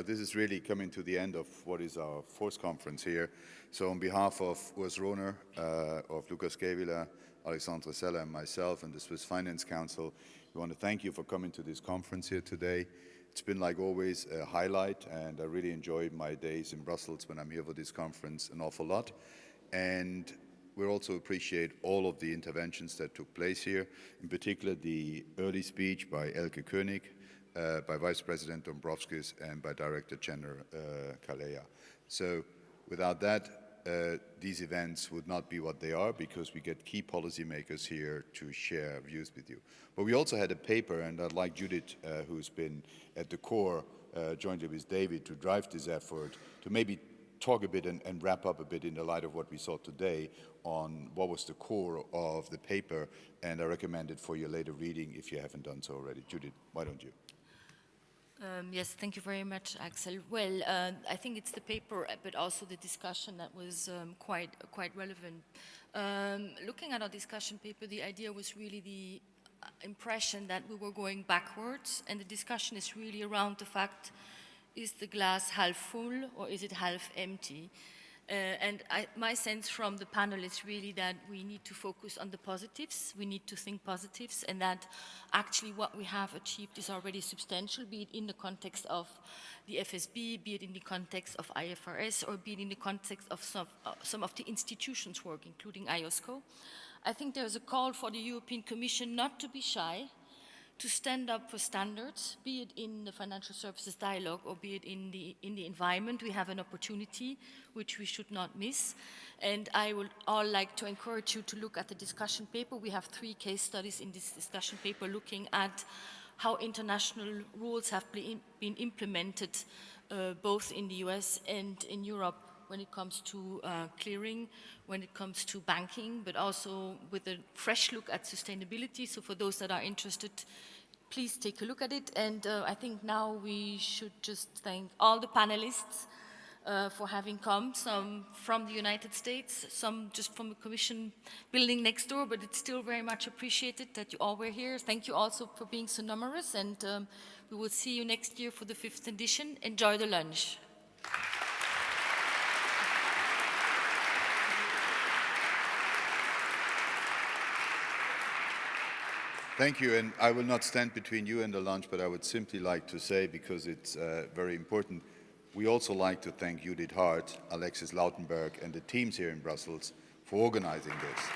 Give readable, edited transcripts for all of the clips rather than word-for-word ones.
this is really coming to the end of what is our fourth conference here. So on behalf of Urs Rohner, of Lukas Gevila, Alexandre Seller, and myself, and the Swiss Finance Council, we want to thank you for coming to this conference here today. It's been, like always, a highlight, and I really enjoyed my days in Brussels when I'm here for this conference an awful lot. And we also appreciate all of the interventions that took place here, in particular the early speech by Elke König, by Vice President Dombrovskis, and by Director General Kalea. So without that, these events would not be what they are, because we get key policymakers here to share views with you. But we also had a paper, and I'd like Judith, who's been at the core, jointly with David, to drive this effort, to maybe talk a bit and wrap up a bit in the light of what we saw today on what was the core of the paper, and I recommend it for your later reading if you haven't done so already. Judith, why don't you? Yes, thank you very much, Axel. Well, I think it's the paper, but also the discussion that was quite relevant. Looking at our discussion paper, the idea was really the impression that we were going backwards, and the discussion is really around the fact, is the glass half full or is it half empty? My sense from the panel is really that we need to focus on the positives, we need to think positives, and that actually what we have achieved is already substantial, be it in the context of the FSB, be it in the context of IFRS, or be it in the context of some of the institutions' work, including IOSCO. I think there's a call for the European Commission not to be shy, to stand up for standards, be it in the financial services dialogue or be it in the environment. We have an opportunity which we should not miss. And I would all like to encourage you to look at the discussion paper. We have 3 case studies in this discussion paper looking at how international rules have been implemented both in the US and in Europe when it comes to clearing, when it comes to banking, but also with a fresh look at sustainability. So for those that are interested, please take a look at it. And I think now we should just thank all the panelists for having come, some from the United States, some just from the Commission building next door, but it's still very much appreciated that you all were here. Thank you also for being so numerous, and we will see you next year for the 5th edition. Enjoy the lunch. Thank you, and I will not stand between you and the lunch, but I would simply like to say, because it's very important, we also like to thank Judith Hardt, Alexis Lautenberg, and the teams here in Brussels for organizing this.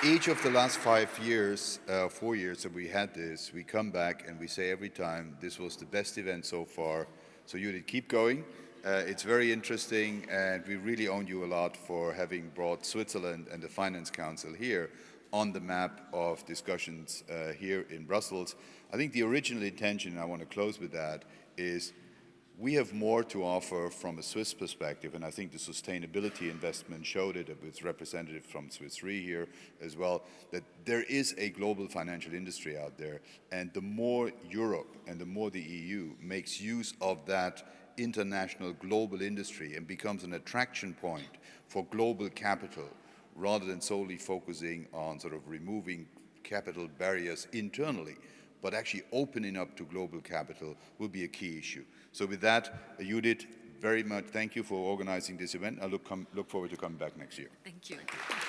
Each of the last 5 years, 4 years that we had this, we come back and we say every time, this was the best event so far. So Judith, keep going. It's very interesting, and we really owe you a lot for having brought Switzerland and the Finance Council here on the map of discussions here in Brussels. I think the original intention, and I want to close with that, is we have more to offer from a Swiss perspective, and I think the sustainability investment showed it with representatives from Swiss Re here as well, that there is a global financial industry out there, and the more Europe and the more the EU makes use of that international global industry and becomes an attraction point for global capital, rather than solely focusing on sort of removing capital barriers internally, but actually opening up to global capital, will be a key issue. So with that, Judith, very much thank you for organizing this event. I look forward to coming back next year. Thank you. Thank you.